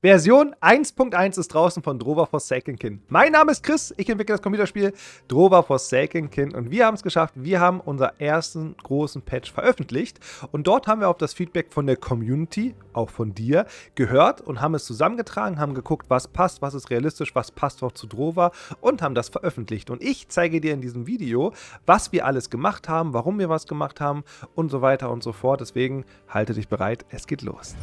Version 1.1 ist draußen von Drover Forsaken Kin. Mein Name ist Chris, ich entwickle das Computerspiel Drover Forsaken Kin und wir haben es geschafft, wir haben unseren ersten großen Patch veröffentlicht und dort haben wir auf das Feedback von der Community, auch von dir, gehört und haben es zusammengetragen, haben geguckt, was passt, was ist realistisch, was passt auch zu Drover und haben das veröffentlicht. Und ich zeige dir in diesem Video, was wir alles gemacht haben, warum wir was gemacht haben und so weiter und so fort. Deswegen halte dich bereit, es geht los.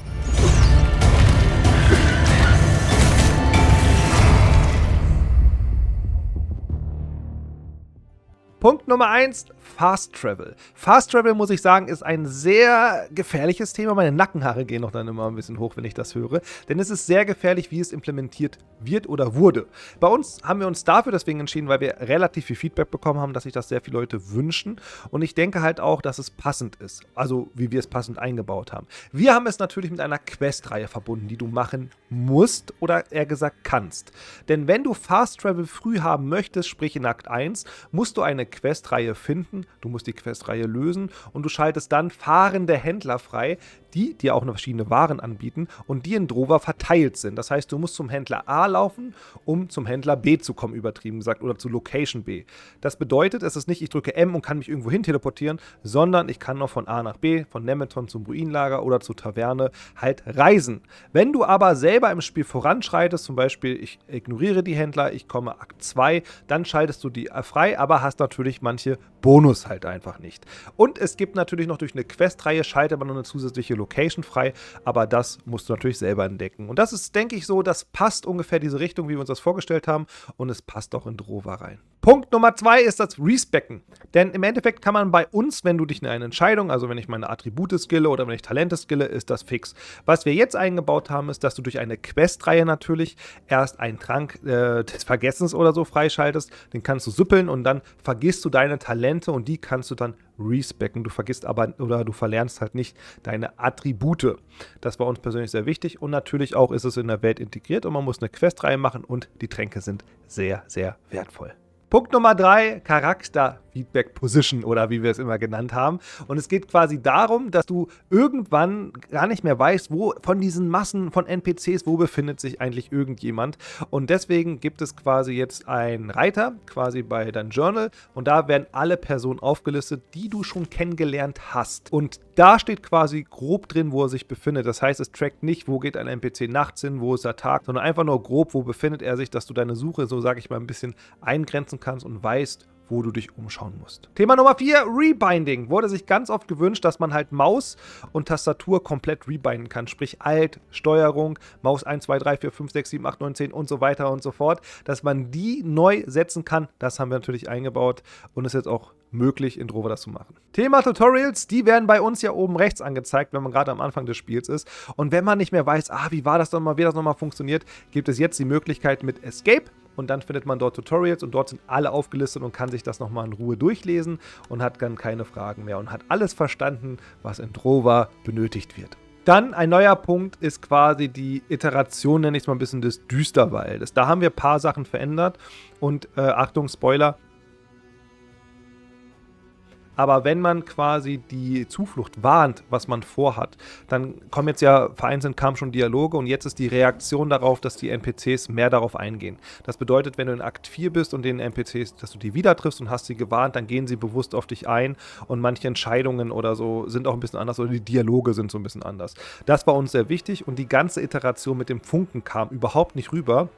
Punkt Nummer 1, Fast Travel. Fast Travel, muss ich sagen, ist ein sehr gefährliches Thema. Meine Nackenhaare gehen noch dann immer ein bisschen hoch, wenn ich das höre. Denn es ist sehr gefährlich, wie es implementiert wird oder wurde. Bei uns haben wir uns dafür deswegen entschieden, weil wir relativ viel Feedback bekommen haben, dass sich das sehr viele Leute wünschen. Und ich denke halt auch, dass es passend ist. Also, wie wir es passend eingebaut haben. Wir haben es natürlich mit einer Questreihe verbunden, die du machen musst oder eher gesagt kannst. Denn wenn du Fast Travel früh haben möchtest, sprich in Akt 1, musst du eine Questreihe finden, du musst die Questreihe lösen und du schaltest dann fahrende Händler frei, die dir auch noch verschiedene Waren anbieten und die in Drover verteilt sind. Das heißt, du musst zum Händler A laufen, um zum Händler B zu kommen, übertrieben gesagt, oder zu Location B. Das bedeutet, es ist nicht, ich drücke M und kann mich irgendwo hin teleportieren, sondern ich kann noch von A nach B, von Nemeton zum Ruinenlager oder zur Taverne halt reisen. Wenn du aber selber im Spiel voranschreitest, zum Beispiel ich ignoriere die Händler, ich komme Akt 2, dann schaltest du die frei, aber hast natürlich manche Bonus halt einfach nicht. Und es gibt natürlich noch durch eine Questreihe, schaltet man noch eine zusätzliche Location frei, aber das musst du natürlich selber entdecken. Und das ist, denke ich so, das passt ungefähr diese Richtung, wie wir uns das vorgestellt haben und es passt auch in Drover rein. Punkt Nummer 2 ist das Respecken. Denn im Endeffekt kann man bei uns, wenn du dich in eine Entscheidung, also wenn ich meine Attribute skille oder wenn ich Talente skille, ist das fix. Was wir jetzt eingebaut haben, ist, dass du durch eine Questreihe natürlich erst einen Trank des Vergessens oder so freischaltest. Den kannst du süppeln und dann vergisst du deine Talente und die kannst du dann respecken. Du vergisst aber oder du verlernst halt nicht deine Attribute. Das war uns persönlich sehr wichtig und natürlich auch ist es in der Welt integriert und man muss eine Questreihe machen und die Tränke sind sehr, sehr wertvoll. Punkt Nummer 3, Charakter Feedback Position oder wie wir es immer genannt haben. Und es geht quasi darum, dass du irgendwann gar nicht mehr weißt, wo von diesen Massen von NPCs, wo befindet sich eigentlich irgendjemand. Und deswegen gibt es quasi jetzt einen Reiter, quasi bei deinem Journal. Und da werden alle Personen aufgelistet, die du schon kennengelernt hast. Und da steht quasi grob drin, wo er sich befindet. Das heißt, es trackt nicht, wo geht ein NPC nachts hin, wo ist er Tag, sondern einfach nur grob, wo befindet er sich, dass du deine Suche, so sage ich mal, ein bisschen eingrenzen kannst und weißt, wo du dich umschauen musst. Thema Nummer 4, Rebinding. Wurde sich ganz oft gewünscht, dass man halt Maus und Tastatur komplett rebinden kann. Sprich Alt, Steuerung, Maus 1, 2, 3, 4, 5, 6, 7, 8, 9, 10 und so weiter und so fort. Dass man die neu setzen kann, das haben wir natürlich eingebaut und ist jetzt auch möglich, in Drover das zu machen. Thema Tutorials, die werden bei uns ja oben rechts angezeigt, wenn man gerade am Anfang des Spiels ist. Und wenn man nicht mehr weiß, wie war das nochmal, wie das nochmal funktioniert, gibt es jetzt die Möglichkeit mit Escape. Und dann findet man dort Tutorials und dort sind alle aufgelistet und kann sich das nochmal in Ruhe durchlesen und hat dann keine Fragen mehr und hat alles verstanden, was in Drover benötigt wird. Dann ein neuer Punkt ist quasi die Iteration, nenne ich es mal ein bisschen, des Düsterwaldes. Da haben wir ein paar Sachen verändert und Achtung, Spoiler. Aber wenn man quasi die Zuflucht warnt, was man vorhat, dann kommen jetzt ja vereinzelt kamen schon Dialoge und jetzt ist die Reaktion darauf, dass die NPCs mehr darauf eingehen. Das bedeutet, wenn du in Akt 4 bist und den NPCs, dass du die wieder triffst und hast sie gewarnt, dann gehen sie bewusst auf dich ein und manche Entscheidungen oder so sind auch ein bisschen anders oder die Dialoge sind so ein bisschen anders. Das war uns sehr wichtig und die ganze Iteration mit dem Funken kam überhaupt nicht rüber.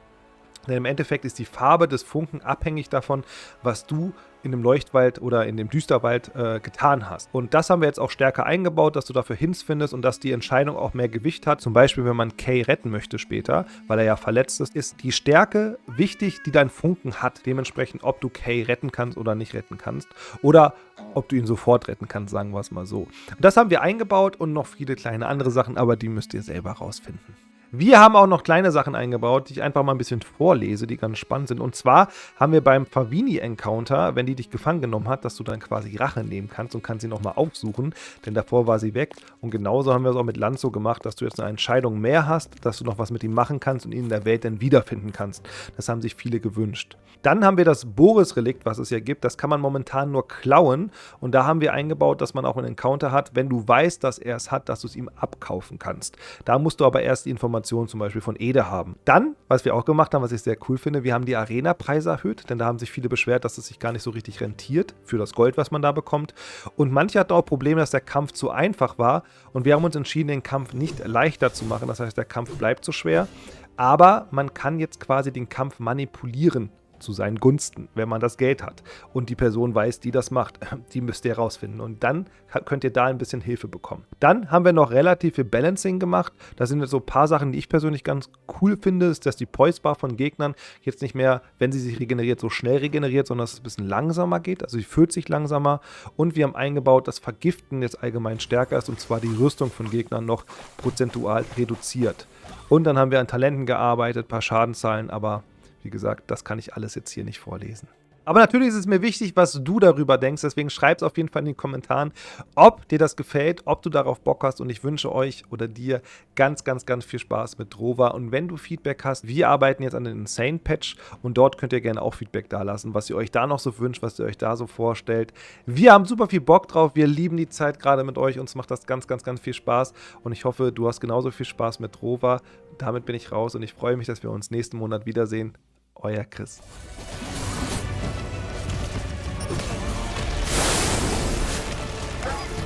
Denn im Endeffekt ist die Farbe des Funken abhängig davon, was du in dem Leuchtwald oder in dem Düsterwald getan hast. Und das haben wir jetzt auch stärker eingebaut, dass du dafür Hints findest und dass die Entscheidung auch mehr Gewicht hat. Zum Beispiel, wenn man Kay retten möchte später, weil er ja verletzt ist die Stärke wichtig, die dein Funken hat. Dementsprechend, ob du Kay retten kannst oder nicht retten kannst. Oder ob du ihn sofort retten kannst, sagen wir es mal so. Das haben wir eingebaut und noch viele kleine andere Sachen, aber die müsst ihr selber rausfinden. Wir haben auch noch kleine Sachen eingebaut, die ich einfach mal ein bisschen vorlese, die ganz spannend sind. Und zwar haben wir beim Favini-Encounter, wenn die dich gefangen genommen hat, dass du dann quasi Rache nehmen kannst und kannst sie nochmal aufsuchen, denn davor war sie weg. Und genauso haben wir es auch mit Lanzo gemacht, dass du jetzt eine Entscheidung mehr hast, dass du noch was mit ihm machen kannst und ihn in der Welt dann wiederfinden kannst. Das haben sich viele gewünscht. Dann haben wir das Boris-Relikt, was es ja gibt. Das kann man momentan nur klauen. Und da haben wir eingebaut, dass man auch einen Encounter hat, wenn du weißt, dass er es hat, dass du es ihm abkaufen kannst. Da musst du aber erst die Informationen Informationen zum Beispiel von Ede haben. Dann, was wir auch gemacht haben, was ich sehr cool finde, wir haben die Arena-Preise erhöht, denn da haben sich viele beschwert, dass es sich gar nicht so richtig rentiert für das Gold, was man da bekommt. Und manche hatten auch Probleme, dass der Kampf zu einfach war und wir haben uns entschieden, den Kampf nicht leichter zu machen. Das heißt, der Kampf bleibt so schwer, aber man kann jetzt quasi den Kampf manipulieren zu seinen Gunsten, wenn man das Geld hat und die Person weiß, die das macht. Die müsst ihr herausfinden und dann könnt ihr da ein bisschen Hilfe bekommen. Dann haben wir noch relativ viel Balancing gemacht. Da sind jetzt so ein paar Sachen, die ich persönlich ganz cool finde, ist, dass die Poise Bar von Gegnern jetzt nicht mehr, wenn sie sich regeneriert, so schnell regeneriert, sondern dass es ein bisschen langsamer geht. Also sie füllt sich langsamer und wir haben eingebaut, dass Vergiften jetzt allgemein stärker ist und zwar die Rüstung von Gegnern noch prozentual reduziert. Und dann haben wir an Talenten gearbeitet, ein paar Schadenzahlen, aber wie gesagt, das kann ich alles jetzt hier nicht vorlesen. Aber natürlich ist es mir wichtig, was du darüber denkst, deswegen schreib es auf jeden Fall in den Kommentaren, ob dir das gefällt, ob du darauf Bock hast und ich wünsche euch oder dir ganz, ganz, ganz viel Spaß mit Drova und wenn du Feedback hast, wir arbeiten jetzt an den Insane Patch und dort könnt ihr gerne auch Feedback dalassen, was ihr euch da noch so wünscht, was ihr euch da so vorstellt. Wir haben super viel Bock drauf, wir lieben die Zeit gerade mit euch, uns macht das ganz, ganz, ganz viel Spaß und ich hoffe, du hast genauso viel Spaß mit Drova. Damit bin ich raus und ich freue mich, dass wir uns nächsten Monat wiedersehen. Euer Chris.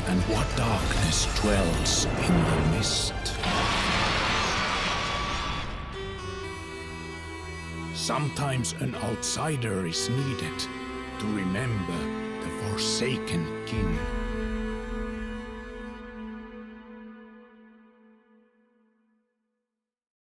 And what darkness dwells in the mist? Sometimes an outsider is needed to remember the Forsaken King.